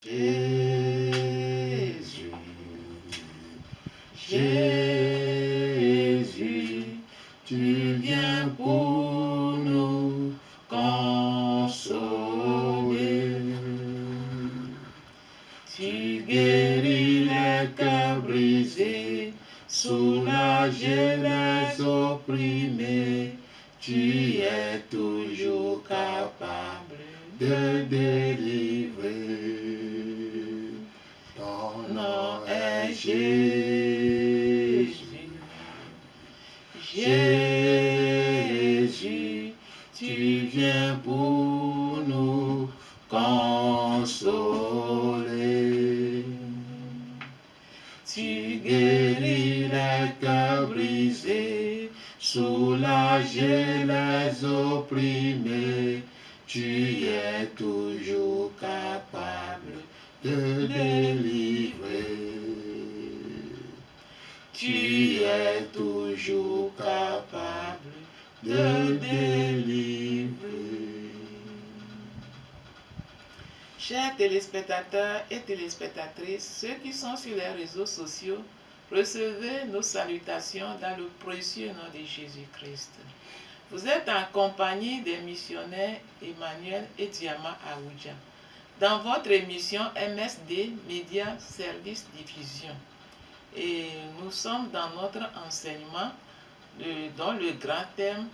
Jésus, Jésus, tu viens pour nous consoler. Tu guéris les cœurs brisés, soulager les opprimés. Tu es toujours capable de délivrer. Ton nom est Jésus. Jésus, tu viens pour nous consoler. Tu guéris les cœurs brisés, soulager les opprimés. Tu es toujours capable de délivrer. Tu es toujours capable de délivrer. Chers téléspectateurs et téléspectatrices, ceux qui sont sur les réseaux sociaux, recevez nos salutations dans le précieux nom de Jésus-Christ. Vous êtes en compagnie des missionnaires Emmanuel et Diama Aoudja dans votre émission MSD Média Service Diffusion. Et nous sommes dans notre enseignement dont le grand thème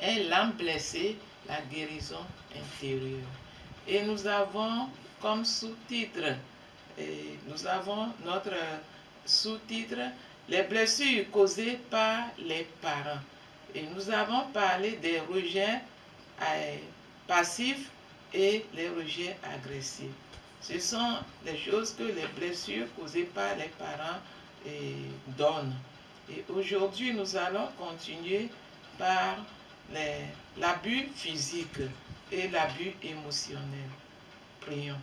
est l'âme blessée, la guérison intérieure. Et nous avons comme sous-titre, notre sous-titre, les blessures causées par les parents. Et nous avons parlé des rejets passifs et les rejets agressifs. Ce sont des choses que les blessures causées par les parents donnent. Et aujourd'hui, nous allons continuer par l'abus physique et l'abus émotionnel. Prions.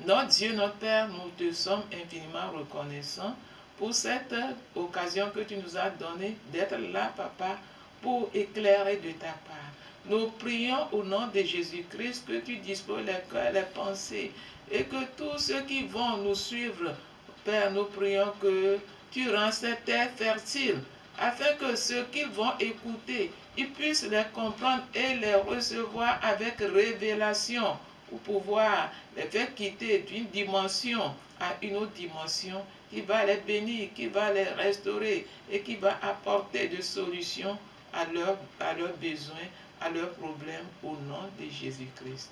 Notre Dieu, notre Père, nous te sommes infiniment reconnaissants pour cette occasion que tu nous as donnée d'être là, Papa, pour éclairer de ta part. Nous prions au nom de Jésus-Christ que tu disposes les cœurs, les pensées, et que tous ceux qui vont nous suivre, Père, nous prions que tu rends cette terre fertile, afin que ceux qui vont écouter, ils puissent les comprendre et les recevoir avec révélation, pour pouvoir les faire quitter d'une dimension à une autre dimension qui va les bénir, qui va les restaurer et qui va apporter des solutions à leurs besoins, à leurs problèmes, au nom de Jésus-Christ.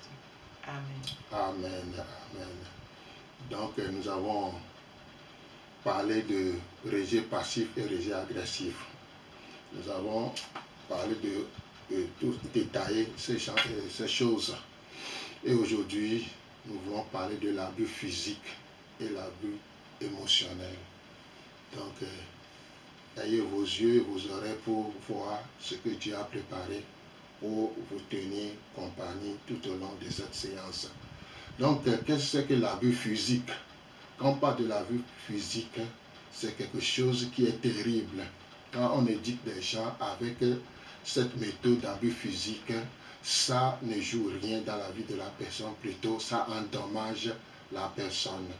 Amen. Amen, amen. Donc nous avons parlé de rejet passif et rejet agressif. Nous avons parlé de tout détailler ces choses. Et aujourd'hui, nous voulons parler de l'abus physique et l'abus émotionnel. Donc, ayez vos yeux et vos oreilles pour voir ce que Dieu a préparé pour vous tenir compagnie tout au long de cette séance. Donc, qu'est-ce que l'abus physique? Quand on parle de l'abus physique, c'est quelque chose qui est terrible. Quand on éduque des gens avec cette méthode d'abus physique, ça ne joue rien dans la vie de la personne, plutôt ça endommage la personne.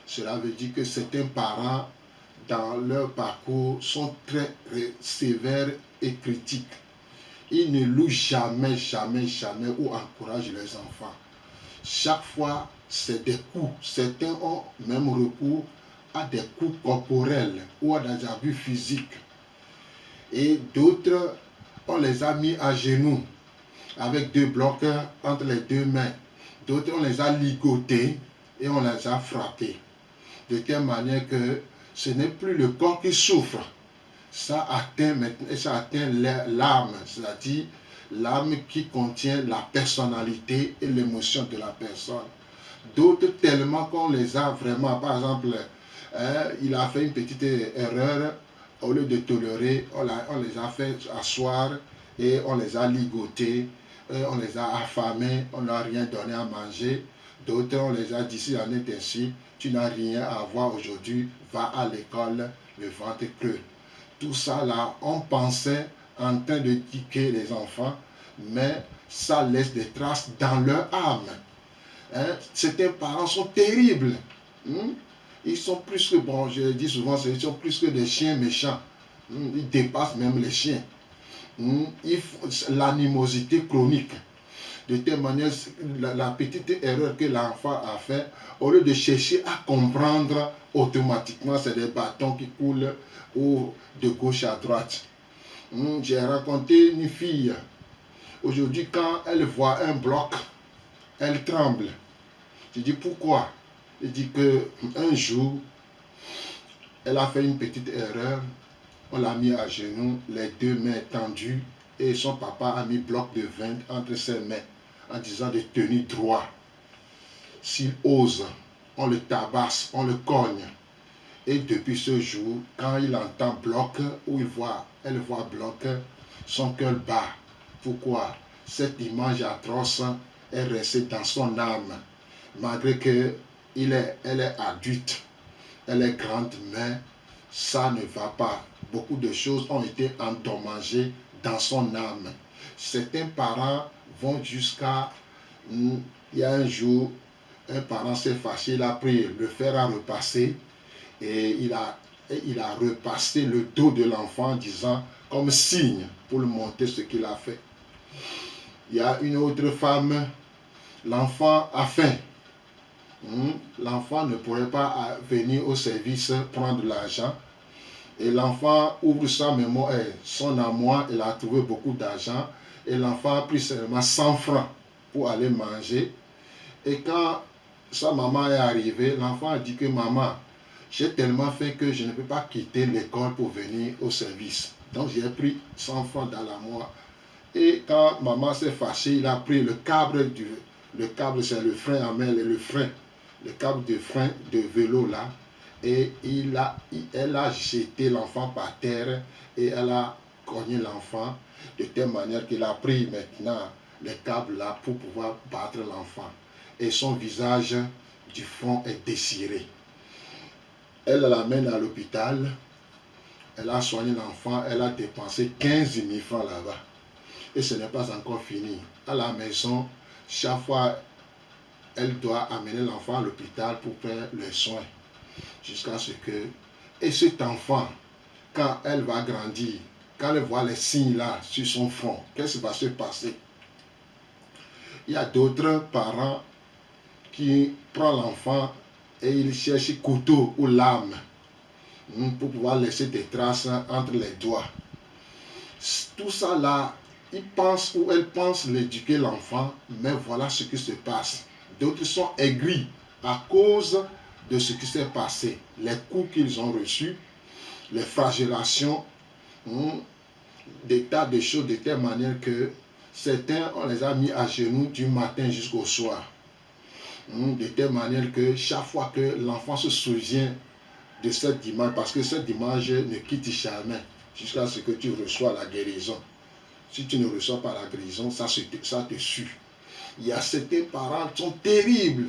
Cela veut dire que certains parents, dans leur parcours, sont très sévères et critiques. Ils ne louent jamais ou encouragent les enfants. Chaque fois, c'est des coups. Certains ont même recours à des coups corporels ou à des abus physiques. Et d'autres, on les a mis à genoux avec 2 blocs entre les 2 mains. D'autres, on les a ligotés et on les a frappés. De telle manière que ce n'est plus le corps qui souffre. Ça atteint l'âme, c'est-à-dire l'âme qui contient la personnalité et l'émotion de la personne. D'autres, tellement qu'on les a vraiment, par exemple, il a fait une petite erreur, au lieu de tolérer, on les a fait asseoir et on les a ligotés, on les a affamés, on n'a rien donné à manger. D'autres, on les a dit, si en est ainsi, tu n'as rien à voir aujourd'hui, va à l'école, le ventre creux. Tout ça là, on pensait en train de tiquer les enfants, mais ça laisse des traces dans leur âme. Hein? Certains parents sont terribles. Ils sont plus que, bon, je le dis souvent, ils sont plus que des chiens méchants. Ils dépassent même les chiens. L'animosité chronique. De telle manière, la petite erreur que l'enfant a fait, au lieu de chercher à comprendre automatiquement, c'est des bâtons qui coulent ou de gauche à droite. J'ai rencontré une fille. Aujourd'hui, quand elle voit un bloc, elle tremble. Je dis pourquoi? Elle dit qu'un jour, elle a fait une petite erreur. On l'a mis à genoux, les deux mains tendues, et son papa a mis bloc de 20 entre ses mains en disant de tenir droit. S'il ose, on le tabasse, on le cogne. Et depuis ce jour, quand il entend bloc ou elle voit bloc, son cœur bat. Pourquoi? Cette image atroce est restée dans son âme. Malgré qu'elle est adulte, elle est grande, mais ça ne va pas. Beaucoup de choses ont été endommagées dans son âme. Certains parents vont jusqu'à... Il y a un jour, un parent s'est fâché, il a pris le fer à repasser et il a repassé le dos de l'enfant en disant comme signe pour lui montrer ce qu'il a fait. Il y a une autre femme, l'enfant a faim. L'enfant ne pourrait pas venir au service prendre l'argent. Et l'enfant ouvre sa mémoire, son armoire, il a trouvé beaucoup d'argent. Et l'enfant a pris seulement 100 francs pour aller manger. Et quand sa maman est arrivée, l'enfant a dit que maman, j'ai tellement faim que je ne peux pas quitter l'école pour venir au service. Donc j'ai pris 100 francs dans l'armoire. Et quand maman s'est fâchée, il a pris le câble, c'est le frein à main, le câble de frein de vélo là. Et elle a jeté l'enfant par terre et elle a cogné l'enfant de telle manière qu'il a pris maintenant les câbles là pour pouvoir battre l'enfant. Et son visage du front est déchiré. Elle l'amène à l'hôpital, elle a soigné l'enfant, elle a dépensé 15 000 francs là-bas. Et ce n'est pas encore fini. À la maison, chaque fois, elle doit amener l'enfant à l'hôpital pour faire les soins. Jusqu'à ce que... Et cet enfant, quand elle va grandir, quand elle voit les signes là sur son front, qu'est-ce qui va se passer? Il y a d'autres parents qui prennent l'enfant et ils cherchent couteau ou lame pour pouvoir laisser des traces entre les doigts. Tout ça là, ils pensent ou elles pensent l'éduquer l'enfant, mais voilà ce qui se passe. D'autres sont aigris à cause de ce qui s'est passé, les coups qu'ils ont reçus, les flagellations, des tas de choses de telle manière que certains, on les a mis à genoux du matin jusqu'au soir. De telle manière que chaque fois que l'enfant se souvient de cette image, parce que cette image ne quitte jamais jusqu'à ce que tu reçois la guérison. Si tu ne reçois pas la guérison, ça te suit. Il y a certains parents qui sont terribles.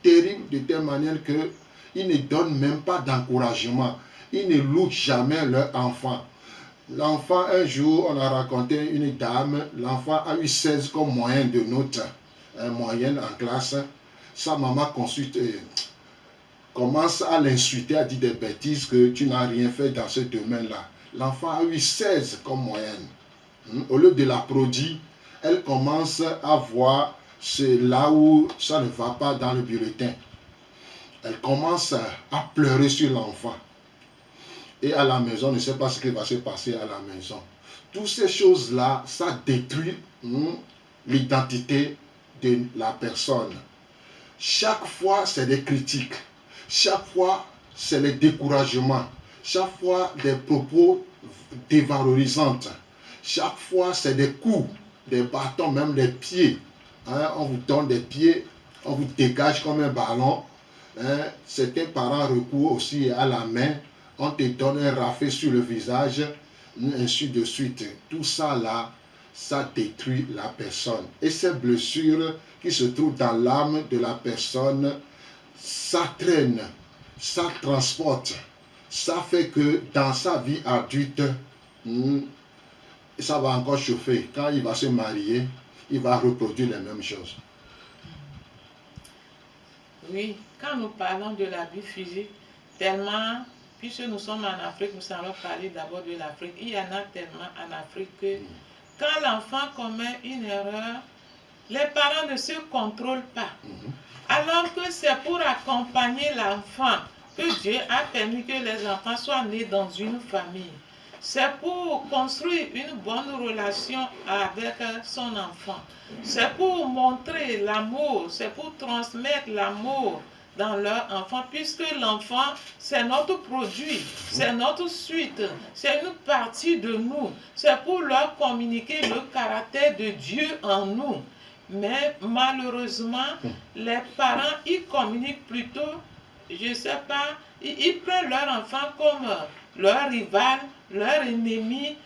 Terribles de telle manière qu'ils ne donnent même pas d'encouragement. Ils ne louent jamais leur enfant. L'enfant, un jour, on a raconté une dame, l'enfant a eu 16 comme moyenne de notes, moyenne en classe. Sa maman commence à l'insulter, à dire des bêtises que tu n'as rien fait dans ce domaine-là. L'enfant a eu 16 comme moyenne. Au lieu de l'applaudir, elle commence à voir là où ça ne va pas dans le bulletin. Elle commence à pleurer sur l'enfant. Et à la maison, on ne sait pas ce qui va se passer à la maison. Toutes ces choses-là, ça détruit l'identité de la personne. Chaque fois, c'est des critiques. Chaque fois, c'est les découragements. Chaque fois, des propos dévalorisants. Chaque fois, c'est des coups, des bâtons, même des pieds. On vous donne des pieds, on vous dégage comme un ballon. Certains parents recourent aussi à la main. On te donne un raflet sur le visage, ainsi de suite. Tout ça là, ça détruit la personne. Et ces blessures qui se trouvent dans l'âme de la personne, ça traîne, ça transporte. Ça fait que dans sa vie adulte, ça va encore chauffer. Quand il va se marier, il va reproduire les mêmes choses. Oui, quand nous parlons de l'abus physique, tellement, puisque nous sommes en Afrique, nous allons parler d'abord de l'Afrique. Il y en a tellement en Afrique que quand l'enfant commet une erreur, les parents ne se contrôlent pas. Alors que c'est pour accompagner l'enfant que Dieu a permis que les enfants soient nés dans une famille. C'est pour construire une bonne relation avec son enfant. C'est pour montrer l'amour, c'est pour transmettre l'amour dans leur enfant, puisque l'enfant, c'est notre produit, c'est notre suite, c'est une partie de nous. C'est pour leur communiquer le caractère de Dieu en nous. Mais malheureusement, les parents, ils communiquent plutôt, je ne sais pas, ils prennent leur enfant comme leur rival, leur ennemi,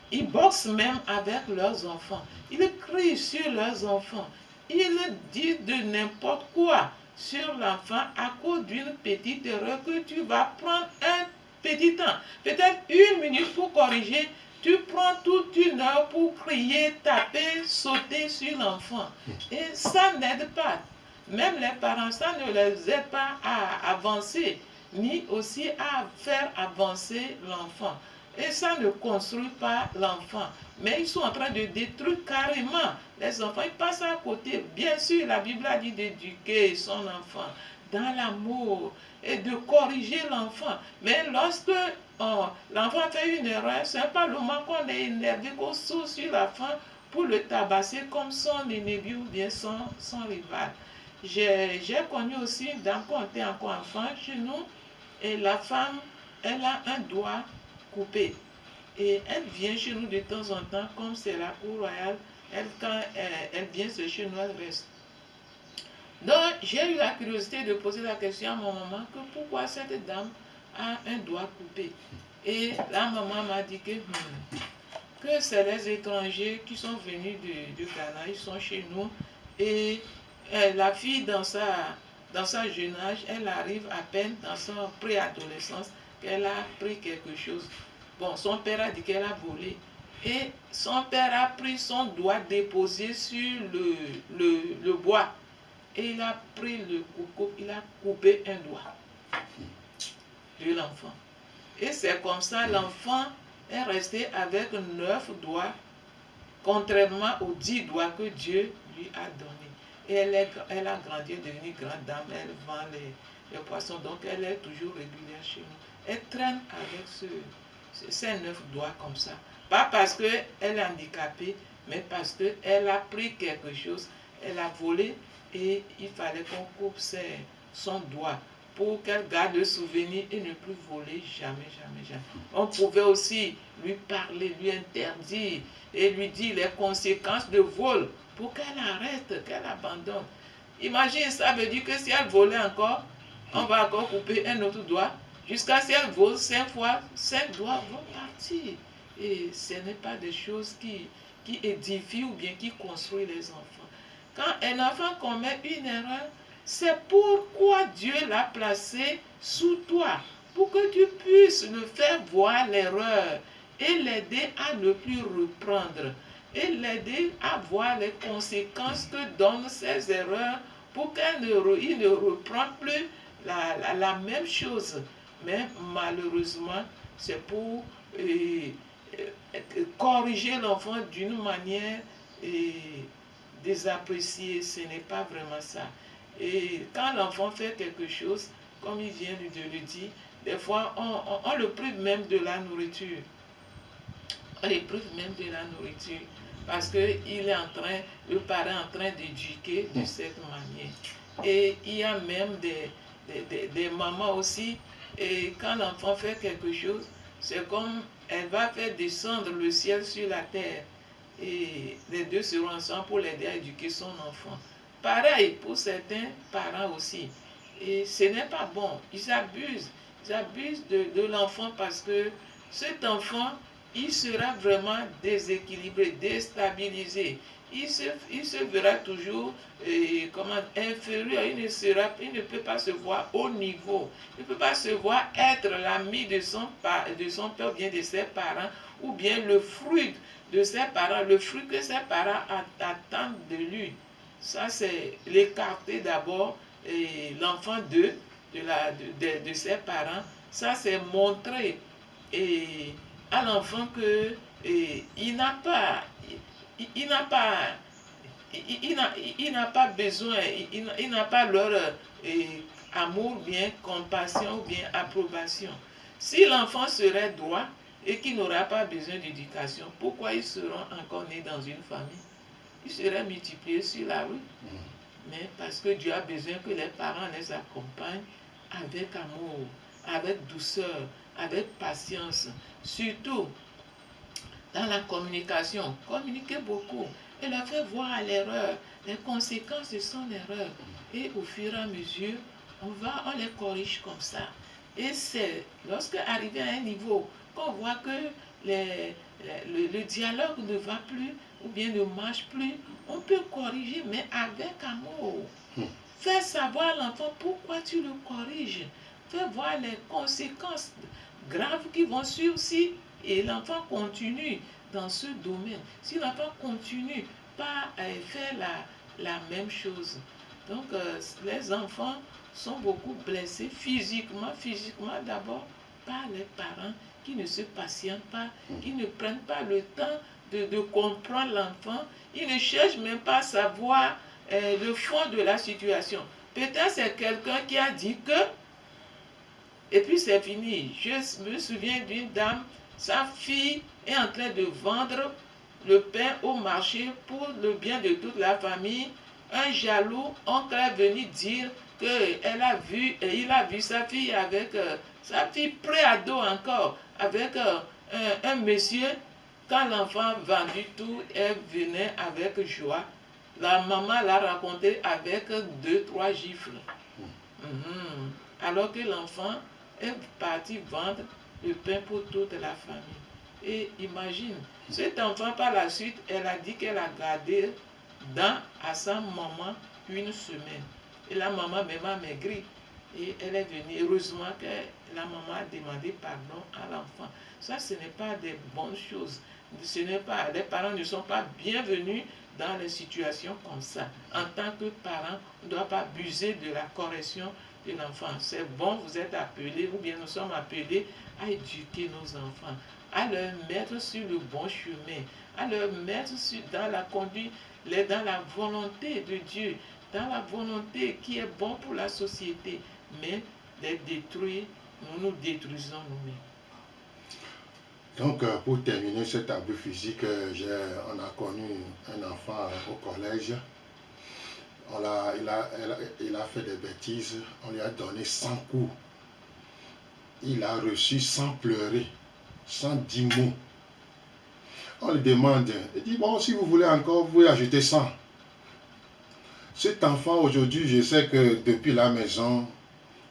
ils boxent même avec leurs enfants. Ils crient sur leurs enfants. Ils disent de n'importe quoi sur l'enfant à cause d'une petite erreur que tu vas prendre un petit temps, peut-être 1 minute pour corriger. Tu prends toute 1 heure pour crier, taper, sauter sur l'enfant. Et ça n'aide pas. Même les parents, ça ne les aide pas à avancer, ni aussi à faire avancer l'enfant. Et ça ne construit pas l'enfant. Mais ils sont en train de détruire carrément les enfants. Ils passent à côté. Bien sûr, la Bible a dit d'éduquer son enfant dans l'amour et de corriger l'enfant. Mais lorsque l'enfant fait une erreur, ce n'est pas le moment qu'on est énervé, qu'on saute sur l'enfant pour le tabasser comme son ennemi ou bien son rival. J'ai connu aussi, quand on était encore enfant, chez nous, et la femme, elle a un doigt coupé. Et elle vient chez nous de temps en temps, comme c'est la cour royale, quand elle vient chez nous, elle reste. Donc, j'ai eu la curiosité de poser la question à mon maman que pourquoi cette dame a un doigt coupé. Et la maman m'a dit que c'est les étrangers qui sont venus du Ghana, ils sont chez nous. Et la fille, dans sa jeune âge, elle arrive à peine dans son préadolescence qu'elle a pris quelque chose. Bon, son père a dit qu'elle a volé. Et son père a pris son doigt déposé sur le bois. Et il a pris le couteau, il a coupé un doigt de l'enfant. Et c'est comme ça, l'enfant est resté avec 9 doigts, contrairement aux 10 doigts que Dieu lui a donnés. Et elle a grandi, est devenue grande dame, elle vend les poissons, donc elle est toujours régulière chez nous. Elle traîne avec ces 9 doigts comme ça. Pas parce qu'elle est handicapée, mais parce qu'elle a pris quelque chose, elle a volé et il fallait qu'on coupe son doigt pour qu'elle garde le souvenir et ne plus voler jamais, jamais, jamais. On pouvait aussi lui parler, lui interdire et lui dire les conséquences de vol pour qu'elle arrête, qu'elle abandonne. Imagine, ça veut dire que si elle volait encore, on va encore couper un autre doigt, jusqu'à si elle vole 5 fois, 5 doigts vont partir. Et ce n'est pas des choses qui édifient ou bien qui construisent les enfants. Quand un enfant commet une erreur, c'est pourquoi Dieu l'a placé sous toi, pour que tu puisses le faire voir l'erreur et l'aider à ne plus reprendre, et l'aider à voir les conséquences que donnent ces erreurs pour qu'il ne reprenne plus la même chose. Mais malheureusement, c'est pour corriger l'enfant d'une manière désappréciée. Ce n'est pas vraiment ça. Et quand l'enfant fait quelque chose, comme il vient de le dire, des fois on le prive même de la nourriture. On le prive même de la nourriture parce que le parent est en train d'éduquer de cette manière. Et il y a même des mamans aussi, et quand l'enfant fait quelque chose, c'est comme elle va faire descendre le ciel sur la terre. Et les deux seront ensemble pour l'aider à éduquer son enfant. Pareil pour certains parents aussi. Et ce n'est pas bon. Ils abusent de l'enfant parce que cet enfant, il sera vraiment déséquilibré, déstabilisé. Il se verra toujours inférieur. Il ne peut pas se voir au niveau. Il ne peut pas se voir être l'ami de son père, bien de ses parents, ou bien le fruit de ses parents, le fruit que ses parents attendent de lui. Ça, c'est l'écarter d'abord l'enfant de ses parents. Ça, c'est montrer à l'enfant que il n'a pas, il n'a pas, il n'a pas besoin, il n'a pas leur amour, bien compassion ou bien approbation. Si l'enfant serait droit et qu'il n'aura pas besoin d'éducation, pourquoi ils seront encore nés dans une famille? Ils seraient multipliés sur la rue. Mais parce que Dieu a besoin que les parents les accompagnent avec amour, avec douceur, avec patience. Surtout dans la communication. Communiquer beaucoup et leur faire voir l'erreur, les conséquences de son erreur. Et au fur et à mesure, on les corrige comme ça. Et c'est lorsque arrivé à un niveau qu'on voit que le dialogue ne va plus ou bien ne marche plus, on peut corriger, mais avec amour. Fais savoir à l'enfant pourquoi tu le corriges. Fais voir les conséquences graves qui vont suivre si et l'enfant continue dans ce domaine. Si l'enfant continue pas à faire la même chose. Donc, les enfants sont beaucoup blessés physiquement d'abord par les parents qui ne se patientent pas, qui ne prennent pas le temps de comprendre l'enfant. Ils ne cherchent même pas à savoir le fond de la situation. Peut-être c'est quelqu'un qui a dit que, et puis c'est fini. Je me souviens d'une dame, sa fille est en train de vendre le pain au marché pour le bien de toute la famille. Un jaloux oncle est venu dire qu'il a vu sa fille avec, sa fille pré-ado encore, avec un monsieur. Quand l'enfant a vendu tout, elle venait avec joie. La maman l'a raconté avec 2-3 gifles. Alors que l'enfant est parti vendre le pain pour toute la famille. Et imagine, cet enfant par la suite, elle a dit qu'elle a gardé à sa maman une semaine. Et la maman même a maigri. Et elle est venue. Heureusement que la maman a demandé pardon à l'enfant. Ça, ce n'est pas des bonnes choses. Les parents ne sont pas bienvenus dans les situations comme ça. En tant que parent, on ne doit pas abuser de la correction de l'enfant. C'est bon, vous êtes appelés, ou bien nous sommes appelés à éduquer nos enfants, à leur mettre sur le bon chemin, à leur mettre dans la conduite, dans la volonté de Dieu, dans la volonté qui est bon pour la société, mais les détruire, nous nous détruisons nous-mêmes. Donc, pour terminer cet abus physique, on a connu un enfant au collège. Il a fait des bêtises, on lui a donné 100 coups. Il a reçu sans pleurer, sans dire mot. On lui demande, il dit, bon, si vous voulez encore, vous pouvez ajouter 100. Cet enfant, aujourd'hui, je sais que depuis la maison,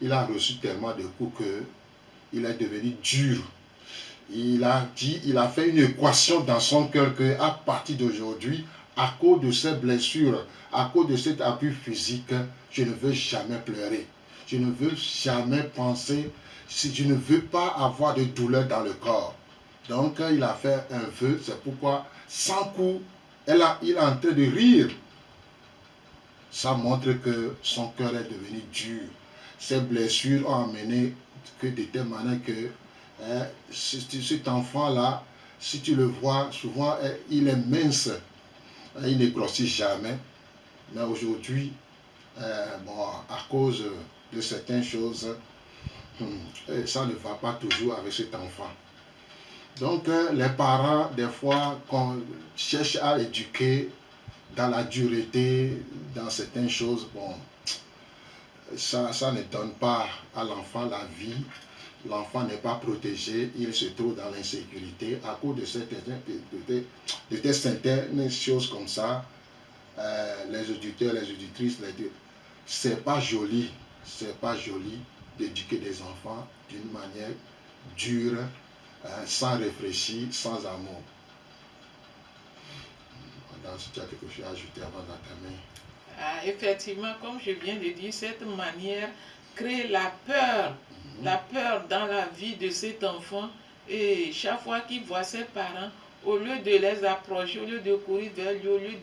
il a reçu tellement de coups qu'il est devenu dur. Il a fait une équation dans son cœur qu'à partir d'aujourd'hui, à cause de ces blessures, à cause de cet abus physique, je ne veux jamais pleurer. Je ne veux jamais penser, je ne veux pas avoir de douleur dans le corps. Donc, il a fait un vœu, c'est pourquoi, sans coup, il est en train de rire. Ça montre que son cœur est devenu dur. Ces blessures ont amené que de telle manière que cet enfant-là, si tu le vois, souvent il est mince, il ne grossit jamais. Mais aujourd'hui, à cause de certaines choses, ça ne va pas toujours avec cet enfant. Donc, les parents, des fois, qu'on cherche à éduquer dans la dureté, dans certaines choses, bon, ça ne donne pas à l'enfant la vie. L'enfant n'est pas protégé, il se trouve dans l'insécurité à cause de certaines choses comme ça. Les auditeurs, les auditrices, c'est pas joli d'éduquer des enfants d'une manière dure, sans réfléchir, sans amour. Si tu as quelque chose à ajouter avant d'entamer. Effectivement, comme je viens de dire, cette manière crée la peur dans la vie de cet enfant. Et chaque fois qu'il voit ses parents, au lieu de les approcher, au lieu de courir vers lui, au lieu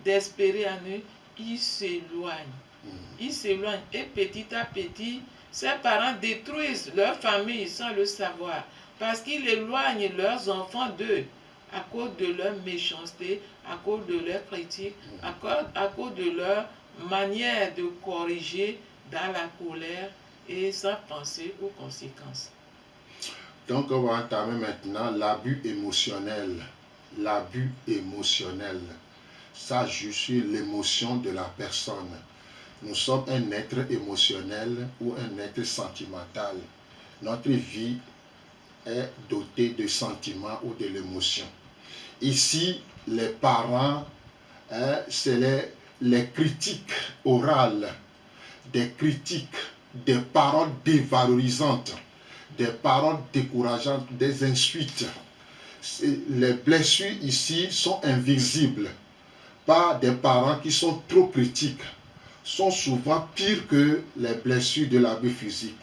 d'espérer en eux, ils s'éloignent. Ils s'éloignent et petit à petit, ces parents détruisent leur famille sans le savoir parce qu'ils éloignent leurs enfants d'eux à cause de leur méchanceté, à cause de leur critique, à cause de leur manière de corriger dans la colère et sans penser aux conséquences. Donc, on va entamer maintenant l'abus émotionnel. L'abus émotionnel. Ça joue sur l'émotion de la personne. Nous sommes un être émotionnel ou un être sentimental. Notre vie est dotée de sentiments ou de l'émotion. Ici, les parents, c'est les critiques orales, des critiques, des paroles dévalorisantes, des paroles décourageantes, des insultes. Les blessures ici sont invisibles par des parents qui sont trop critiques, sont souvent pires que les blessures de l'abus physique.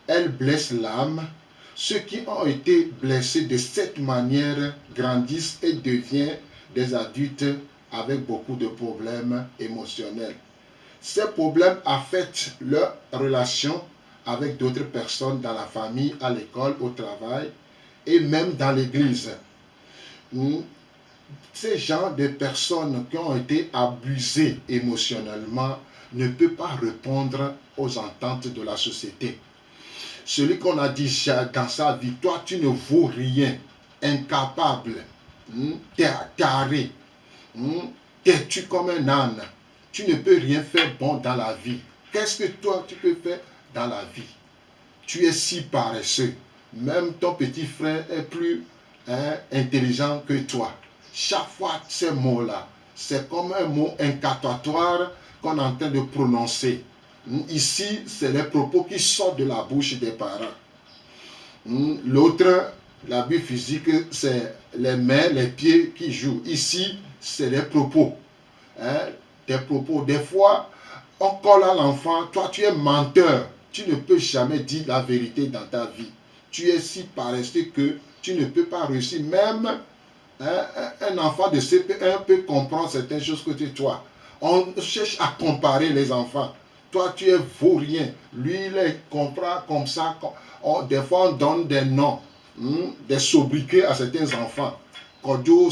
Elles blessent l'âme. Ceux qui ont été blessés de cette manière grandissent et deviennent des adultes avec beaucoup de problèmes émotionnels. Ces problèmes affectent leur relation avec d'autres personnes dans la famille, à l'école, au travail et même dans l'église. Ces gens de personnes qui ont été abusées émotionnellement ne peuvent pas répondre aux attentes de la société. Celui qu'on a dit dans sa vie, toi tu ne vaux rien, incapable, taré, têtu comme un âne, tu ne peux rien faire bon dans la vie. Qu'est-ce que toi tu peux faire dans la vie? Tu es si paresseux, même ton petit frère est plus intelligent que toi. Chaque fois ces mots-là, c'est comme un mot incantatoire qu'on est en train de prononcer. Ici, c'est les propos qui sortent de la bouche des parents. L'autre, l'abus physique, c'est les mains, les pieds qui jouent. Ici, c'est les propos. Des propos. Des fois, on colle à l'enfant, toi tu es menteur. Tu ne peux jamais dire la vérité dans ta vie. Tu es si paresseux que tu ne peux pas réussir. Même un enfant de CP1 peut comprendre certaines choses que toi. On cherche à comparer les enfants. Toi, tu es vaurien. Lui, il comprend comme ça. Des fois, on donne des noms, des sobriquets à certains enfants. Kodio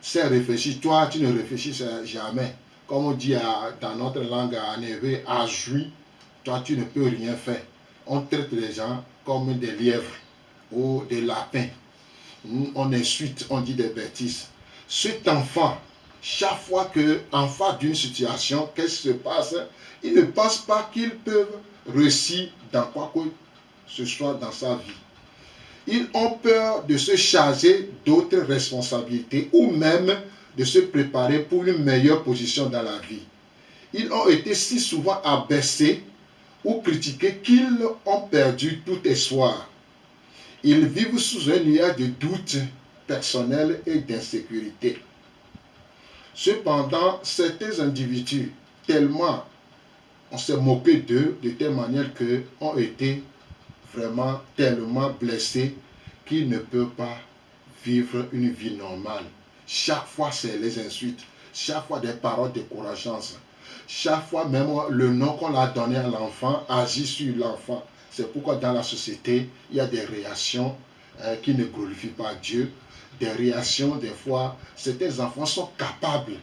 c'est réfléchir. Toi, tu ne réfléchis jamais. Comme on dit dans notre langue en hébreu, ajoui, toi, tu ne peux rien faire. On traite les gens comme des lièvres ou des lapins. On insulte, on dit des bêtises. Cet enfant, chaque fois qu'en face d'une situation, qu'est-ce qui se passe? Ils ne pensent pas qu'ils peuvent réussir dans quoi que ce soit dans sa vie. Ils ont peur de se charger d'autres responsabilités ou même de se préparer pour une meilleure position dans la vie. Ils ont été si souvent abaissés ou critiqués qu'ils ont perdu tout espoir. Ils vivent sous un nuage de doutes personnels et d'insécurité. Cependant, certains individus, tellement on s'est moqué d'eux de telle manière qu'ils ont été vraiment tellement blessés qu'ils ne peuvent pas vivre une vie normale. Chaque fois, c'est les insultes. Chaque fois, des paroles décourageantes. Chaque fois, même le nom qu'on a donné à l'enfant agit sur l'enfant. C'est pourquoi dans la société, il y a des réactions qui ne glorifient pas Dieu. Des réactions, des fois, certains enfants sont capables,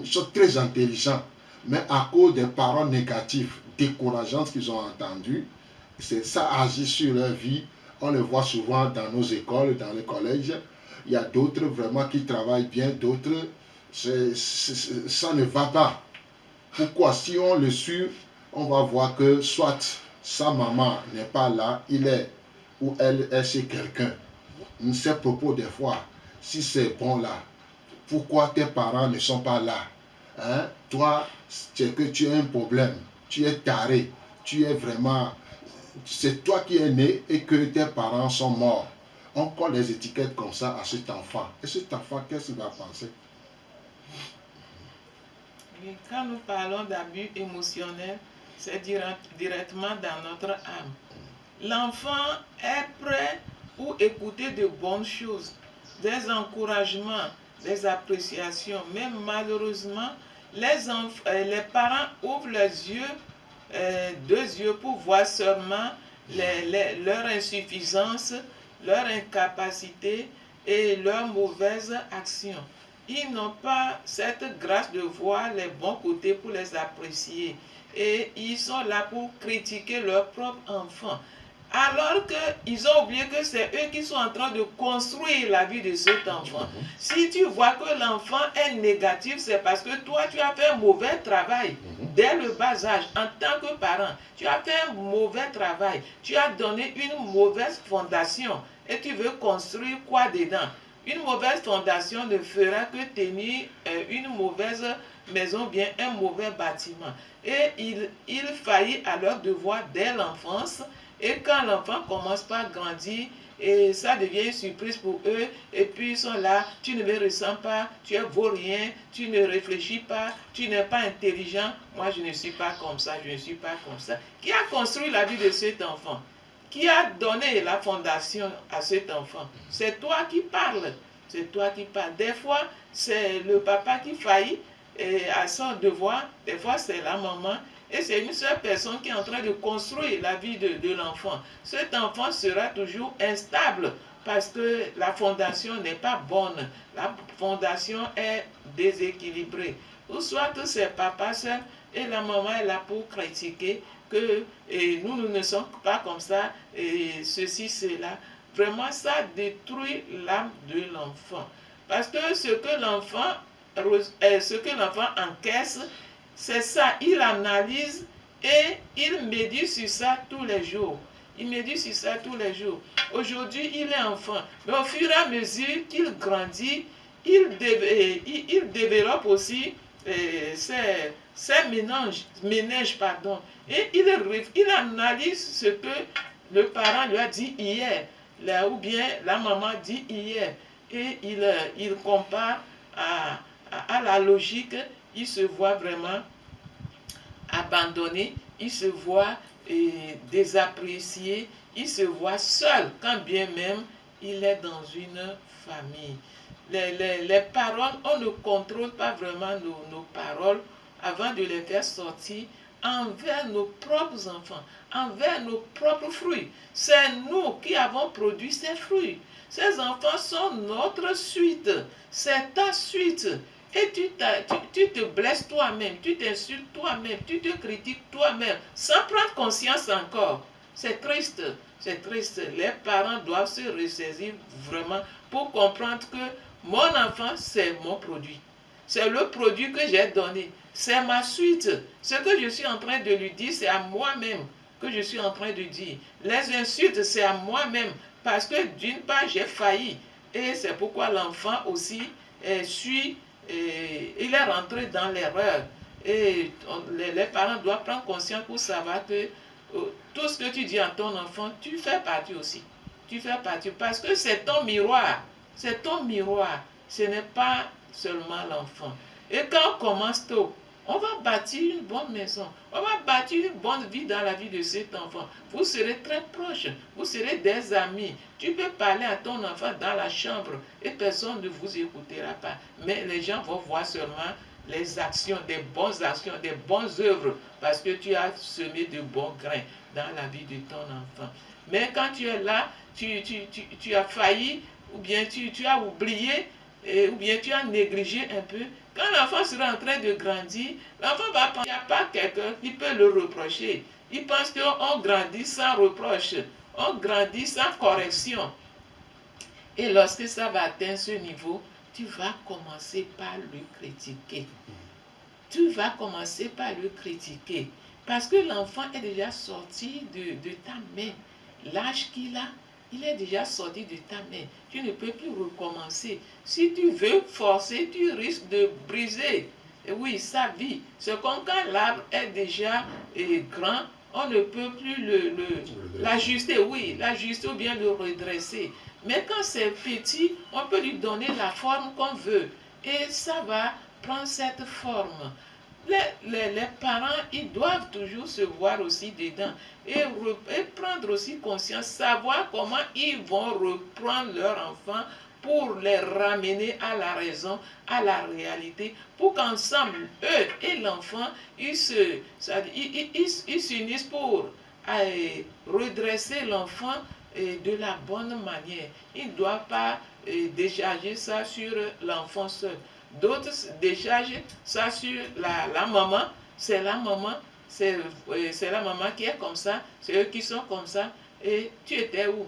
sont très intelligents, mais à cause des paroles négatives, décourageantes qu'ils ont entendues, ça agit sur leur vie. On le voit souvent dans nos écoles, dans les collèges. Il y a d'autres vraiment qui travaillent bien, d'autres, ça ne va pas. Pourquoi? Si on le suit, on va voir que soit sa maman n'est pas là, il est ou elle est chez quelqu'un. Ces propos des fois, si c'est bon là, pourquoi tes parents ne sont pas là? Toi, c'est que tu as un problème, tu es taré, tu es vraiment... C'est toi qui es né et que tes parents sont morts. On colle les étiquettes comme ça à cet enfant. Et cet enfant, qu'est-ce qu'il va penser? Quand nous parlons d'abus émotionnel, c'est directement dans notre âme. L'enfant est prêt pour écouter de bonnes choses, des encouragements, des appréciations, mais malheureusement, les parents ouvrent leurs yeux, deux yeux pour voir seulement leur insuffisance, leur incapacité et leurs mauvaises actions. Ils n'ont pas cette grâce de voir les bons côtés pour les apprécier. Et ils sont là pour critiquer leur propre enfant. Alors qu'ils ont oublié que c'est eux qui sont en train de construire la vie de cet enfant. Si tu vois que l'enfant est négatif, c'est parce que toi, tu as fait un mauvais travail dès le bas âge. En tant que parent, tu as fait un mauvais travail. Tu as donné une mauvaise fondation et tu veux construire quoi dedans? Une mauvaise fondation ne fera que tenir une mauvaise maison, bien un mauvais bâtiment. Et il faillit à leur devoir dès l'enfance. Et quand l'enfant commence par grandir, et ça devient une surprise pour eux, et puis ils sont là, tu ne me ressens pas, tu es vaurien, tu ne réfléchis pas, tu n'es pas intelligent, moi je ne suis pas comme ça, je ne suis pas comme ça. Qui a construit la vie de cet enfant? Qui a donné la fondation à cet enfant? C'est toi qui parles, c'est toi qui parles. Des fois, c'est le papa qui faillit à son devoir, des fois c'est la maman, et c'est une seule personne qui est en train de construire la vie de l'enfant. Cet enfant sera toujours instable parce que la fondation n'est pas bonne. La fondation est déséquilibrée. Ou soit c'est papa seul et la maman est là pour critiquer que nous ne sommes pas comme ça, et ceci, cela. Vraiment, ça détruit l'âme de l'enfant. Parce que ce que l'enfant encaisse, c'est ça, il analyse et il médite sur ça tous les jours. Il médite sur ça tous les jours. Aujourd'hui, il est enfant. Mais au fur et à mesure qu'il grandit, il développe aussi ses ménages, pardon. Et il analyse ce que le parent lui a dit hier, ou bien la maman dit hier. Et il compare à la logique. Il se voit vraiment abandonné, il se voit désapprécié, il se voit seul, quand bien même il est dans une famille. Les paroles, on ne contrôle pas vraiment nos paroles avant de les faire sortir envers nos propres enfants, envers nos propres fruits. C'est nous qui avons produit ces fruits. Ces enfants sont notre suite, c'est ta suite. Et tu te blesses toi-même, tu t'insultes toi-même, tu te critiques toi-même, sans prendre conscience encore. C'est triste, c'est triste. Les parents doivent se ressaisir vraiment pour comprendre que mon enfant, c'est mon produit. C'est le produit que j'ai donné. C'est ma suite. Ce que je suis en train de lui dire, c'est à moi-même que je suis en train de dire. Les insultes, c'est à moi-même. Parce que d'une part, j'ai failli. Et c'est pourquoi l'enfant aussi suit. Et il est rentré dans l'erreur. Et les parents doivent prendre conscience pour savoir que tout ce que tu dis à ton enfant, tu fais partie aussi. Tu fais partie parce que c'est ton miroir. C'est ton miroir. Ce n'est pas seulement l'enfant. Et quand on commence tôt, on va bâtir une bonne maison. On va bâtir une bonne vie dans la vie de cet enfant. Vous serez très proches. Vous serez des amis. Tu peux parler à ton enfant dans la chambre et personne ne vous écoutera pas. Mais les gens vont voir seulement les actions, des bonnes actions, des bonnes œuvres, parce que tu as semé de bons grains dans la vie de ton enfant. Mais quand tu es là, tu as failli, ou bien tu as oublié, ou bien tu as négligé un peu. Quand l'enfant sera en train de grandir, l'enfant va penser qu'il n'y a pas quelqu'un qui peut le reprocher. Il pense qu'on grandit sans reproche, on grandit sans correction. Et lorsque ça va atteindre ce niveau, tu vas commencer par le critiquer. Tu vas commencer par le critiquer. Parce que l'enfant est déjà sorti de ta main. L'âge qu'il a, il est déjà sorti de ta main. Tu ne peux plus recommencer. Si tu veux forcer, tu risques de briser, oui, sa vie. C'est comme quand l'arbre est déjà grand, on ne peut plus l'ajuster, oui, l'ajuster ou bien le redresser. Mais quand c'est petit, on peut lui donner la forme qu'on veut. Et ça va prendre cette forme. Les parents, ils doivent toujours se voir aussi dedans et prendre aussi conscience, savoir comment ils vont reprendre leur enfant pour les ramener à la raison, à la réalité, pour qu'ensemble, eux et l'enfant, ils s'unissent pour redresser l'enfant de la bonne manière. Ils ne doivent pas décharger ça sur l'enfant seul. D'autres déchargent ça sur la maman. C'est la maman, c'est la maman qui est comme ça, c'est eux qui sont comme ça. Et tu étais où?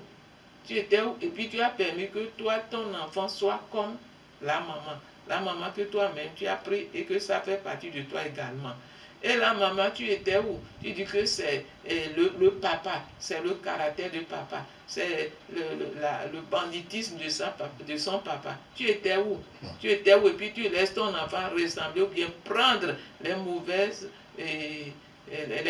Tu étais où? Et puis tu as permis que toi, ton enfant soit comme la maman. La maman que toi-même tu as pris et que ça fait partie de toi également. Et la maman, tu étais où? Tu dis que c'est le papa, c'est le caractère de papa, c'est le banditisme de son papa. Tu étais où? Tu étais où? Et puis tu laisses ton enfant ressembler ou bien prendre les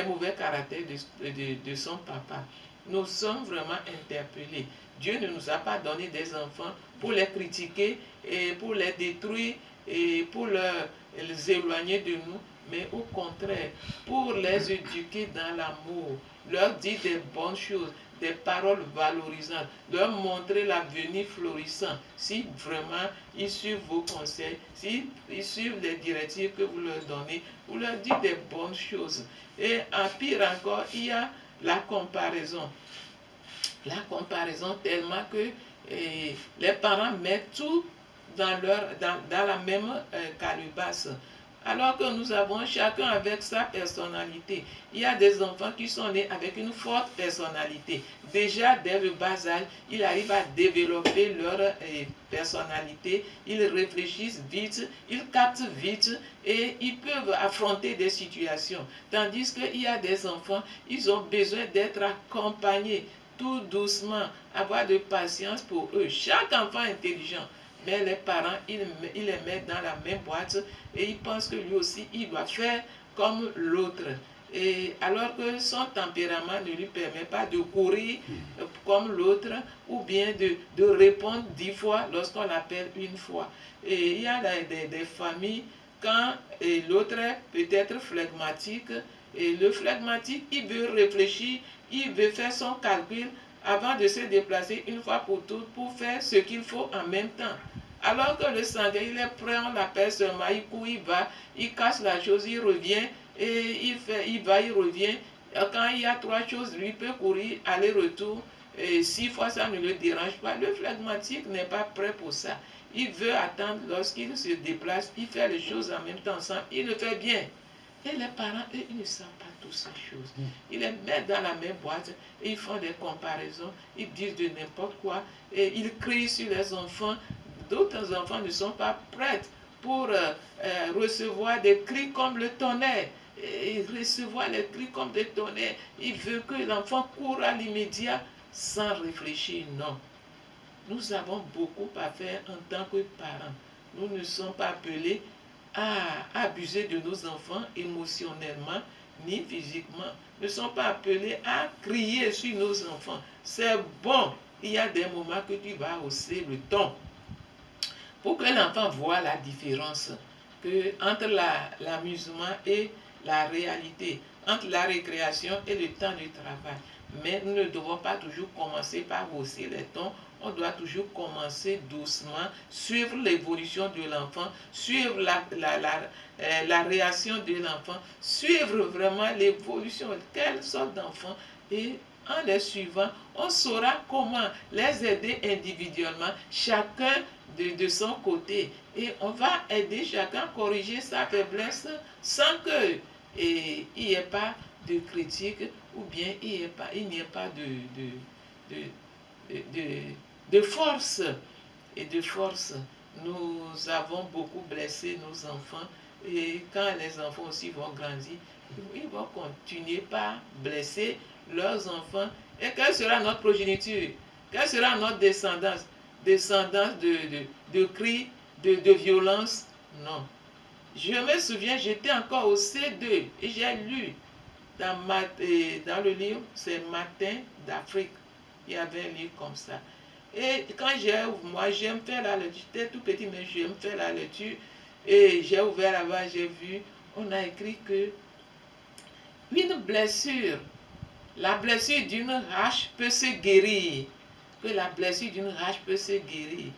mauvais caractères de son papa. Nous sommes vraiment interpellés. Dieu ne nous a pas donné des enfants pour les critiquer et pour les détruire et pour les éloigner de nous, mais au contraire, pour les éduquer dans l'amour, leur dire des bonnes choses, des paroles valorisantes, leur montrer l'avenir florissant, si vraiment ils suivent vos conseils, si ils suivent les directives que vous leur donnez, vous leur dites des bonnes choses. Et en pire encore, il y a la comparaison. La comparaison tellement que les parents mettent tout dans la même calebasse. Alors que nous avons chacun avec sa personnalité. Il y a des enfants qui sont nés avec une forte personnalité. Déjà, dès le bas âge, ils arrivent à développer leur personnalité. Ils réfléchissent vite, ils captent vite et ils peuvent affronter des situations. Tandis qu'il y a des enfants, ils ont besoin d'être accompagnés tout doucement, avoir de patience pour eux. Chaque enfant intelligent, mais les parents, ils les mettent dans la même boîte et ils pensent que lui aussi, il doit faire comme l'autre. Et alors que son tempérament ne lui permet pas de courir comme l'autre ou bien de répondre 10 fois lorsqu'on l'appelle une fois. Et il y a des familles, quand l'autre est peut-être flegmatique, et le flegmatique, il veut réfléchir, il veut faire son calcul avant de se déplacer une fois pour toutes pour faire ce qu'il faut en même temps. Alors que le sanguin, il est prêt, on l'appelle seulement, il court, il va, il casse la chose, il revient, et il va, il revient. Quand il y a 3 choses, lui peut courir, aller-retour, 6 fois, ça ne le dérange pas. Le phlegmatique n'est pas prêt pour ça. Il veut attendre lorsqu'il se déplace, il fait les choses en même temps ensemble, il le fait bien. Et les parents, eux, ils ne savent pas toutes ces choses. Ils les mettent dans la même boîte et ils font des comparaisons, ils disent de n'importe quoi et ils crient sur les enfants. D'autres enfants ne sont pas prêts pour recevoir des cris comme le tonnerre. Et recevoir les cris comme des tonnerres. Il veut que l'enfant court à l'immédiat sans réfléchir. Non. Nous avons beaucoup à faire en tant que parents. Nous ne sommes pas appelés à abuser de nos enfants émotionnellement ni physiquement. Nous ne sommes pas appelés à crier sur nos enfants. C'est bon. Il y a des moments que tu vas hausser le ton pour que l'enfant voit la différence entre l'amusement et la réalité, entre la récréation et le temps de travail. Mais nous ne devons pas toujours commencer par hausser les tons. On doit toujours commencer doucement, suivre l'évolution de l'enfant, suivre la réaction de l'enfant, suivre vraiment l'évolution, quelle sorte d'enfant. Et en les suivant, on saura comment les aider individuellement, chacun de son côté. Et on va aider chacun à corriger sa faiblesse sans qu'il n'y ait pas de critique ou bien il n'y ait pas de force. Et de force, nous avons beaucoup blessé nos enfants et quand les enfants aussi vont grandir, ils vont continuer par blesser leurs enfants. Et quelle sera notre progéniture? Quelle sera notre descendance? Descendance de cris, de violence? Non. Je me souviens, j'étais encore au C2 et j'ai lu dans le livre, c'est Matin d'Afrique. Il y avait un livre comme ça. Et quand moi j'aime faire la lecture, j'étais tout petit mais j'aime faire la lecture. Et j'ai ouvert là-bas, j'ai vu, on a écrit que une blessure, la blessure d'une hache peut se guérir. Que la blessure d'une hache peut se guérir.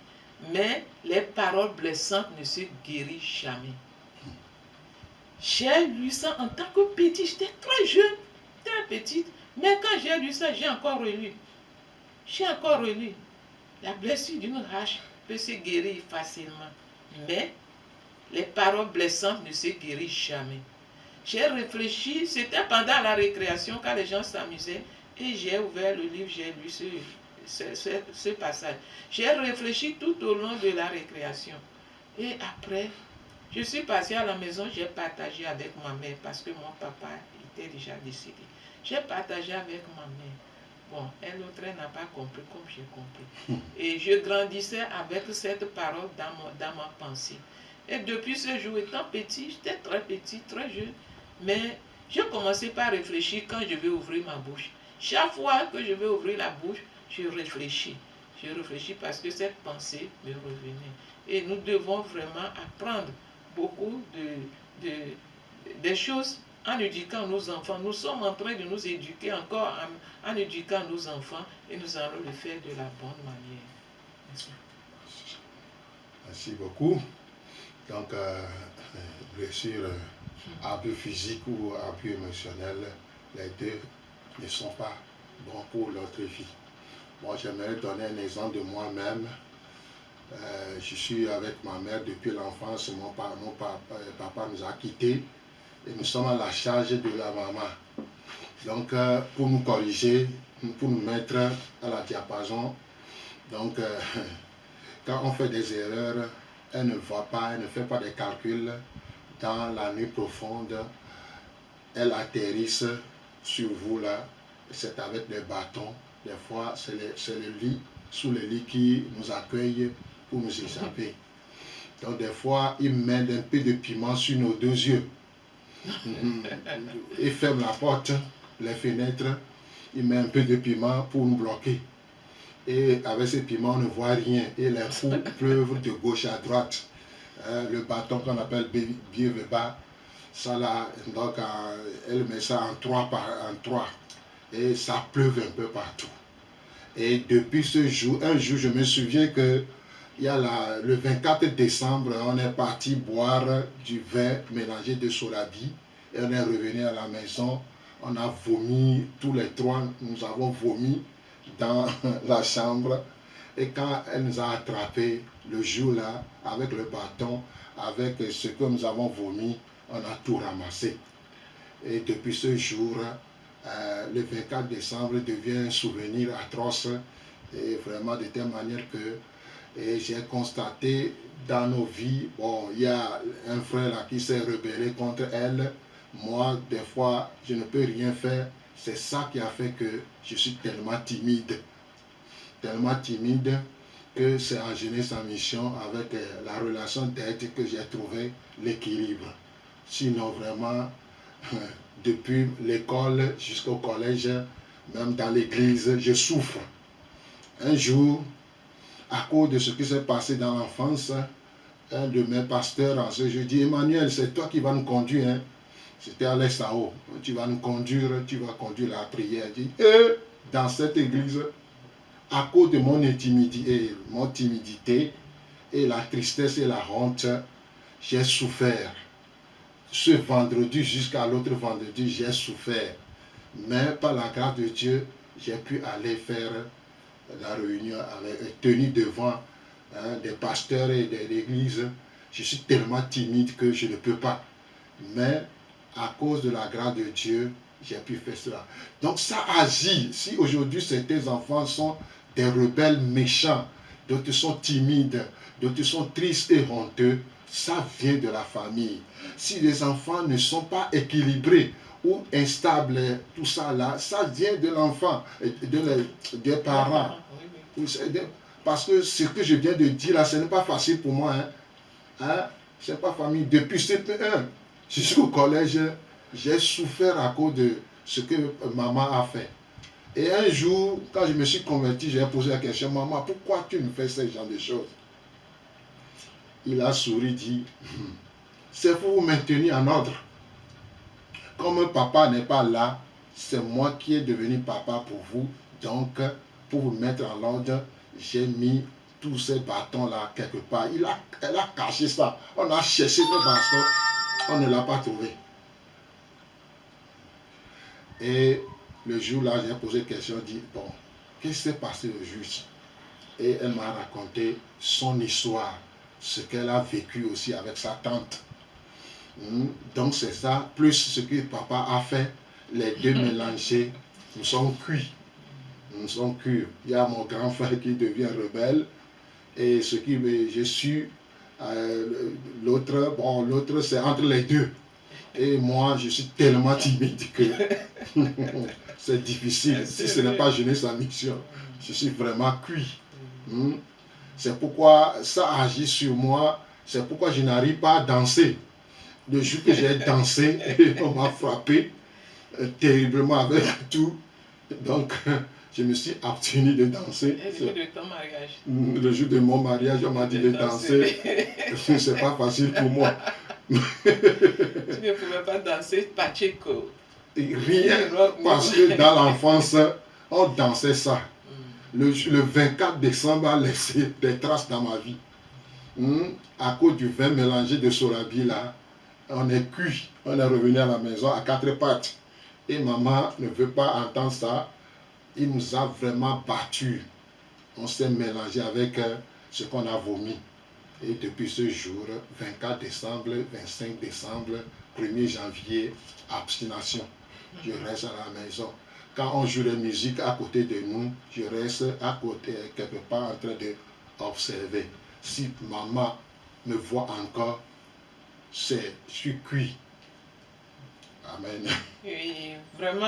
mais les paroles blessantes ne se guérissent jamais. J'ai lu ça en tant que petite, j'étais très jeune, très petite, mais quand j'ai lu ça, j'ai encore relu. J'ai encore relu. La blessure d'une hache peut se guérir facilement, mais les paroles blessantes ne se guérissent jamais. J'ai réfléchi, c'était pendant la récréation quand les gens s'amusaient et j'ai ouvert le livre, j'ai lu ce passage. J'ai réfléchi tout au long de la récréation. Et après, je suis passée à la maison, j'ai partagé avec ma mère parce que mon papa était déjà décédé. J'ai partagé avec ma mère. Bon, elle autre n'a pas compris comme j'ai compris. Et je grandissais avec cette parole dans ma pensée. Et depuis ce jour, étant petit, j'étais très petit, très jeune, mais j'ai commencé par réfléchir quand je vais ouvrir ma bouche. Chaque fois que je vais ouvrir la bouche, je réfléchis. Je réfléchis parce que cette pensée me revenait. Et nous devons vraiment apprendre beaucoup des choses en éduquant nos enfants. Nous sommes en train de nous éduquer encore en éduquant nos enfants et nous allons le faire de la bonne manière. Merci. Merci beaucoup. Donc, blessure abus physique ou abus émotionnel, les deux ne sont pas bons pour notre vie. Moi, j'aimerais donner un exemple de moi-même. Je suis avec ma mère depuis l'enfance. Mon papa nous a quittés et nous sommes à la charge de la maman. Donc, pour nous corriger, pour nous mettre à la diapason, donc, quand on fait des erreurs, elle ne voit pas, elle ne fait pas des calculs. Dans la nuit profonde, elle atterrisse sur vous là, c'est avec des bâtons. Des fois, c'est le lit, sous le lit qui nous accueille pour nous échapper. Donc des fois, il met un peu de piment sur nos deux yeux. Il ferme la porte, les fenêtres, il met un peu de piment pour nous bloquer. Et avec ce piment, on ne voit rien. Et les coups pleuvent de gauche à droite. Le bâton qu'on appelle Bieveba, ça là, donc elle met ça en 3 par 3. Et ça pleuve un peu partout. Et depuis ce jour, un jour, je me souviens que le 24 décembre, on est parti boire du vin mélangé de solabi. Et on est revenu à la maison. On a vomi, tous les trois, nous avons vomi dans la chambre. Et quand elle nous a attrapés le jour-là, avec le bâton, avec ce que nous avons vomi, on a tout ramassé. Et depuis ce jour, le 24 décembre devient un souvenir atroce, et vraiment de telle manière que j'ai constaté dans nos vies, bon, il y a un frère là qui s'est rebellé contre elle. Moi, des fois, je ne peux rien faire. C'est ça qui a fait que je suis tellement timide que c'est en jeunesse en mission avec la relation d'aide que j'ai trouvé l'équilibre. Sinon, vraiment, depuis l'école jusqu'au collège, même dans l'église, je souffre. Un jour, à cause de ce qui s'est passé dans l'enfance, un de mes pasteurs en ce jour dit, Emmanuel, c'est toi qui vas nous conduire. Hein? C'était à l'Estao. Tu vas nous conduire, tu vas conduire la prière. Et dans cette église, à cause de mon timidité et la tristesse et la honte, j'ai souffert. Ce vendredi jusqu'à l'autre vendredi, j'ai souffert. Mais par la grâce de Dieu, j'ai pu aller faire la réunion, tenir devant des pasteurs et de l'église. Je suis tellement timide que je ne peux pas. Mais à cause de la grâce de Dieu, j'ai pu faire cela. Donc ça agit. Si aujourd'hui certains enfants sont des rebelles méchants, d'autres sont timides, d'autres sont tristes et honteux, ça vient de la famille. Si les enfants ne sont pas équilibrés ou instables, tout ça là, ça vient de l'enfant, des parents. Parce que ce que je viens de dire là, ce n'est pas facile pour moi. C'est pas famille. Depuis CP1 jusqu'au collège, j'ai souffert à cause de ce que maman a fait. Et un jour, quand je me suis converti, j'ai posé la question, maman, pourquoi tu me fais ce genre de choses? Il a souri, dit, c'est pour vous maintenir en ordre. Comme papa n'est pas là, c'est moi qui est devenu papa pour vous. Donc, pour vous mettre en ordre, j'ai mis tous ces bâtons-là quelque part. Elle a caché ça. On a cherché le bâton, on ne l'a pas trouvé. Et le jour-là, j'ai posé une question, dit, bon, qu'est-ce qui s'est passé le jour? Et elle m'a raconté son histoire, ce qu'elle a vécu aussi avec sa tante. Donc c'est ça, plus ce que papa a fait, les deux mélangés, nous sommes cuits. Nous sommes cuits. Il y a mon grand frère qui devient rebelle, et ce qui je suis, l'autre, bon, l'autre c'est entre les deux. Et moi, je suis tellement timide que c'est difficile. Si ce n'est pas jeunesse en mission, je suis vraiment cuit. C'est pourquoi ça agit sur moi. C'est pourquoi je n'arrive pas à danser. Le jour que j'ai dansé, on m'a frappé terriblement avec tout. Donc, je me suis abstenu de danser. Et le jour de ton mariage? Le jour de mon mariage, on m'a dit de danser. C'est pas facile pour moi. Tu ne pouvais pas danser Pacheco? Rien, parce que dans l'enfance, on dansait ça. Le 24 décembre a laissé des traces dans ma vie. À cause du vin mélangé de Sorabi là, on est cuit. On est revenu à la maison à quatre pattes. Et maman ne veut pas entendre ça. Il nous a vraiment battus. On s'est mélangé avec ce qu'on a vomi. Et depuis ce jour, 24 décembre, 25 décembre, 1er janvier, abstination. Je reste à la maison. Quand on joue la musique à côté de nous, je reste à côté, quelque part en train d'observer. Si maman me voit encore, je suis cuit. Amen. Oui, vraiment,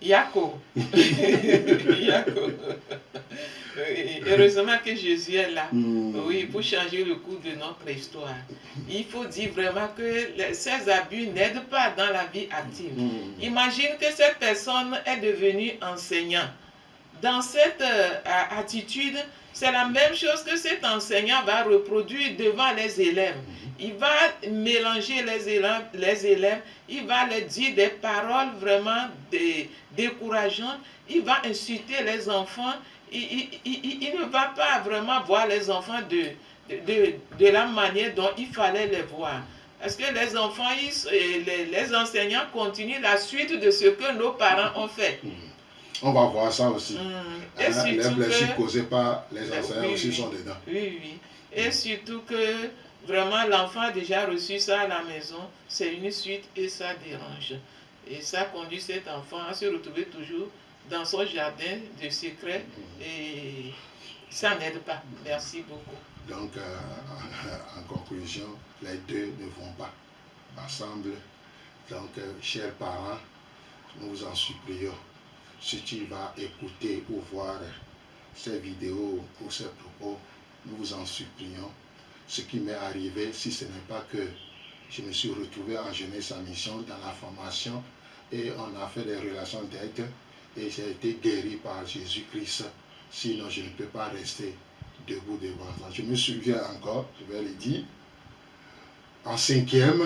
Yako. Yako. Heureusement que Jésus est là, oui, pour changer le cours de notre histoire. Il faut dire vraiment que ces abus n'aident pas dans la vie active. Imagine que cette personne est devenue enseignant. Dans cette attitude, c'est la même chose que cet enseignant va reproduire devant les élèves. Il va mélanger les élèves, il va leur dire des paroles vraiment décourageantes, il va insulter les enfants, il ne va pas vraiment voir les enfants de la manière dont il fallait les voir. Parce que les enfants, les enseignants continuent la suite de ce que nos parents ont fait. On va voir ça aussi. Et les blessures causées par les enseignants aussi sont dedans. Oui, oui. Et surtout que vraiment l'enfant a déjà reçu ça à la maison, c'est une suite et ça dérange. Et ça conduit cet enfant à se retrouver toujours dans son jardin de secret et ça n'aide pas. Merci beaucoup. Donc, en conclusion, les deux ne vont pas ensemble. Donc, chers parents, nous vous en supplions. Si tu vas écouter ou voir ces vidéos ou ces propos, nous vous en supplions. Ce qui m'est arrivé, si ce n'est pas que je me suis retrouvé en jeunesse en mission dans la formation et on a fait des relations d'aide et j'ai été guéri par Jésus-Christ. Sinon, je ne peux pas rester debout devant ça. Je me souviens encore, je vais le dire, en 5e,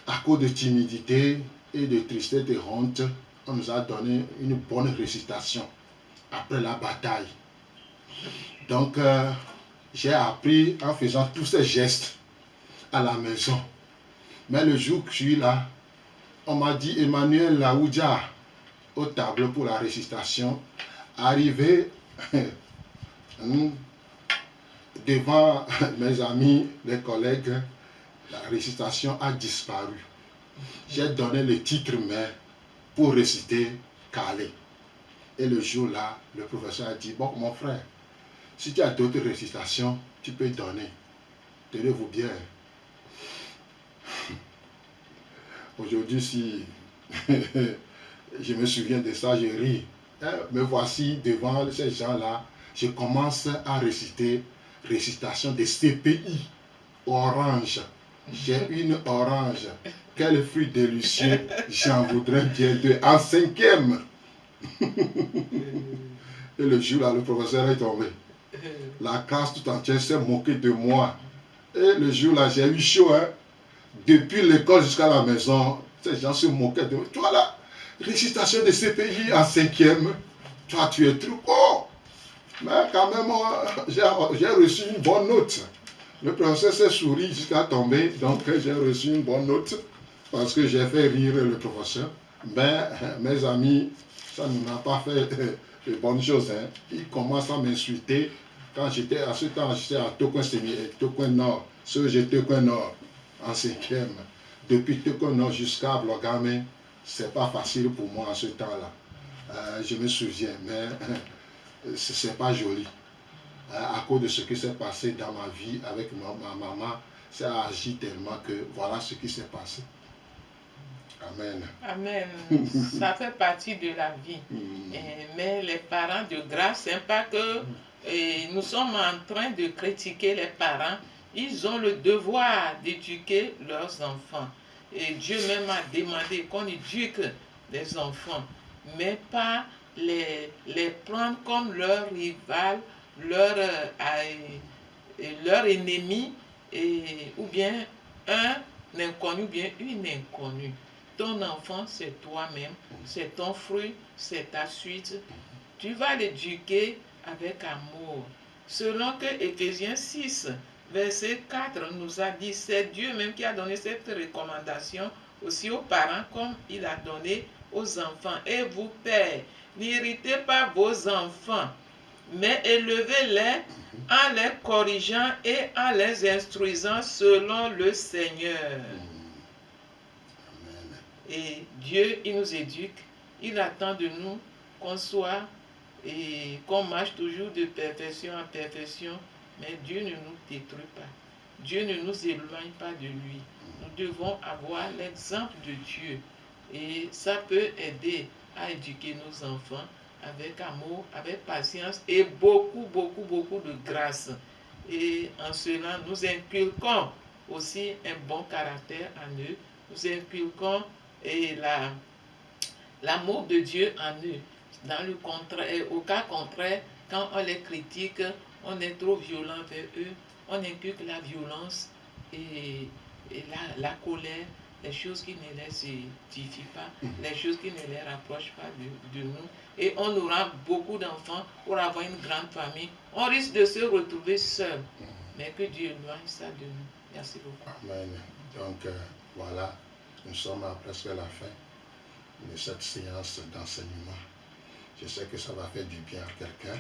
à cause de timidité et de tristesse et honte, on nous a donné une bonne récitation après la bataille. Donc, j'ai appris en faisant tous ces gestes à la maison. Mais le jour que je suis là, on m'a dit Emmanuel Laoudja au tableau pour la récitation, arrivé devant mes amis, les collègues, la récitation a disparu. J'ai donné le titre, mais pour réciter calé. Et le jour-là, le professeur a dit, bon, mon frère, si tu as d'autres récitations, tu peux donner. Tenez-vous bien. Aujourd'hui, si je me souviens de ça, je ris. Me voici devant ces gens-là, je commence à réciter récitation de CPI, orange. J'ai une orange. Quel fruit délicieux, j'en voudrais bien deux. En 5e. Et le jour-là, le professeur est tombé. La classe tout entière s'est moquée de moi. Et le jour-là, j'ai eu chaud. Depuis l'école jusqu'à la maison, ces gens se moquaient de moi. Toi là, récitation de CPI en 5e. Toi, tu es trop. Oh! Mais quand même, j'ai reçu une bonne note. Le professeur s'est souri jusqu'à tomber, donc j'ai reçu une bonne note parce que j'ai fait rire le professeur. Mais mes amis, ça ne m'a pas fait de bonnes choses. Hein. Ils commencent à m'insulter. Quand j'étais à ce temps, j'étais à Tokoin Nord, Tokoin Nord, en 5e. Depuis Tokoin Nord jusqu'à Blogame, c'est pas facile pour moi à ce temps-là. Je me souviens, mais c'est pas joli. À cause de ce qui s'est passé dans ma vie avec ma maman, ça a agi tellement que voilà ce qui s'est passé. Amen. Amen. Ça fait partie de la vie. Mais les parents de grâce, c'est pas que nous sommes en train de critiquer les parents. Ils ont le devoir d'éduquer leurs enfants. Et Dieu même a demandé qu'on éduque les enfants, mais pas les prendre comme leur rival, leur ennemi, ou bien un inconnu, ou bien une inconnue. Ton enfant, c'est toi-même, c'est ton fruit, c'est ta suite. Tu vas l'éduquer avec amour. Selon que Éphésiens 6, verset 4 nous a dit, c'est Dieu même qui a donné cette recommandation aussi aux parents comme il a donné aux enfants. Et vous, pères, n'irritez pas vos enfants, mais élevez-les en les corrigeant et en les instruisant selon le Seigneur. Et Dieu, il nous éduque, il attend de nous qu'on soit et qu'on marche toujours de perfection en perfection, mais Dieu ne nous détruit pas. Dieu ne nous éloigne pas de lui. Nous devons avoir l'exemple de Dieu et ça peut aider à éduquer nos enfants avec amour, avec patience et beaucoup de grâce. Et en cela, nous inculquons aussi un bon caractère en eux. Nous inculquons l'amour de Dieu en eux. Dans le contraire, au cas contraire, quand on les critique, on est trop violent vers eux, on inculque la violence et la colère, les choses qui ne les édifient pas, les choses qui ne les rapprochent pas de nous. Et on aura beaucoup d'enfants pour avoir une grande famille. On risque de se retrouver seul, mais que Dieu éloigne ça de nous. Merci beaucoup. Amen. Donc voilà, nous sommes à presque la fin de cette séance d'enseignement. Je sais que ça va faire du bien à quelqu'un,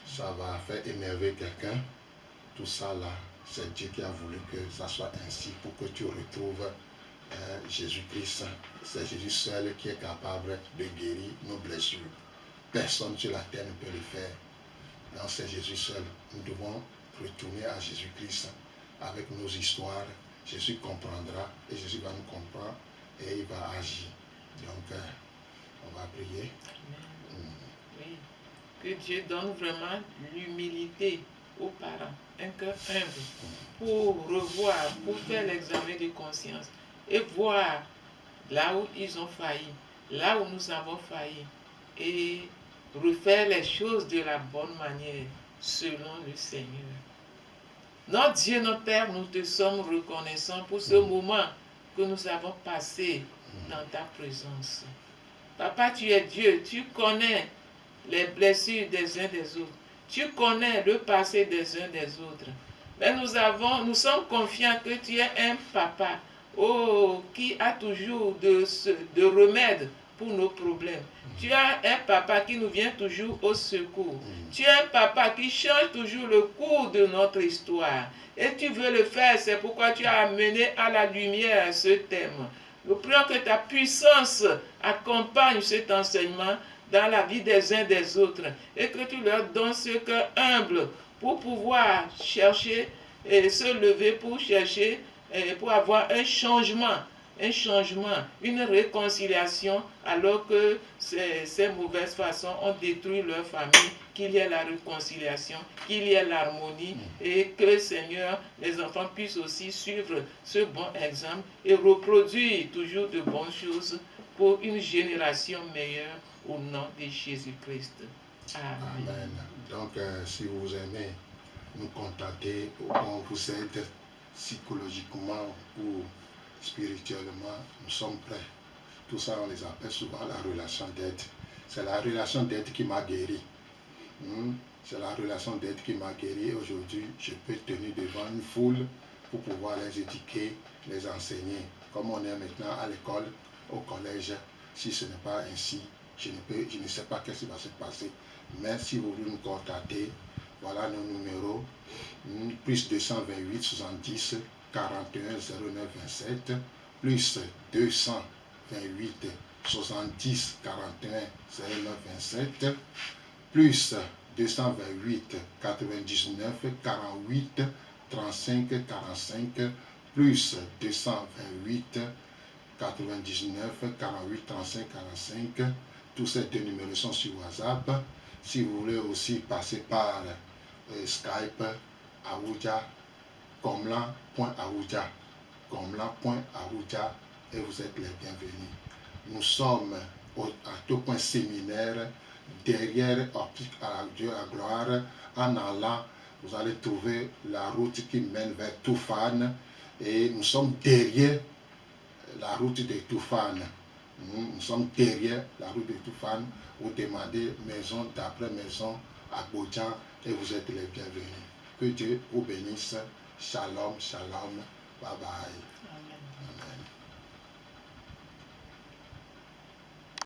ça va faire énerver quelqu'un. Tout ça là, c'est Dieu qui a voulu que ça soit ainsi pour que tu retrouves Jésus-Christ. C'est Jésus seul qui est capable de guérir nos blessures. Personne sur la terre ne peut le faire. Donc c'est Jésus seul. Nous devons retourner à Jésus-Christ avec nos histoires. Jésus comprendra et Jésus va nous comprendre et il va agir. Donc on va prier. Oui. Que Dieu donne vraiment l'humilité aux parents, un cœur humble, pour revoir, pour faire l'examen de conscience et voir là où ils ont failli, là où nous avons failli, et refaire les choses de la bonne manière, selon le Seigneur. Notre Dieu, notre Père, nous te sommes reconnaissants pour ce moment que nous avons passé dans ta présence. Papa, tu es Dieu, tu connais les blessures des uns des autres. Tu connais le passé des uns des autres. Mais nous sommes confiants que tu es un papa qui a toujours de remèdes pour nos problèmes. Tu as un papa qui nous vient toujours au secours. Tu es un papa qui change toujours le cours de notre histoire. Et tu veux le faire, c'est pourquoi tu as amené à la lumière ce thème. Nous prions que ta puissance accompagne cet enseignement dans la vie des uns des autres et que tu leur donnes ce cœur humble pour pouvoir chercher et se lever pour chercher et pour avoir un changement, une réconciliation alors que ces mauvaises façons ont détruit leur famille, qu'il y ait la réconciliation, qu'il y ait l'harmonie et que Seigneur, les enfants puissent aussi suivre ce bon exemple et reproduire toujours de bonnes choses pour une génération meilleure au nom de Jésus-Christ. Amen. Amen. Donc si vous aimez nous contacter, on vous aide psychologiquement ou spirituellement, nous sommes prêts. Tout ça, on les appelle souvent la relation d'aide. C'est la relation d'aide qui m'a guéri. C'est la relation d'aide qui m'a guéri. Aujourd'hui, je peux tenir devant une foule pour pouvoir les éduquer, les enseigner. Comme on est maintenant à l'école, au collège, si ce n'est pas ainsi, je ne sais pas qu'est-ce qui va se passer. Mais si vous voulez nous contacter, voilà nos numéros, plus 228 70 41 09 27, plus 228 70 41 09 27, plus 228 99 48 35 45, plus 228 99 48 35 45. Tous ces deux numéros sont sur WhatsApp. Si vous voulez aussi passer par Skype, Aouja, Komlan.Aouja, Komlan.Aouja, et vous êtes les bienvenus. Nous sommes à tout point séminaire, derrière Optique à Dieu à gloire. En allant, vous allez trouver la route qui mène vers Toufane, et nous sommes derrière la route de Toufane. Nous sommes derrière la route de Toufane. Vous demandez maison d'après maison à Bodjan et vous êtes les bienvenus. Que Dieu vous bénisse. Shalom, shalom. Bye bye. Amen. Amen.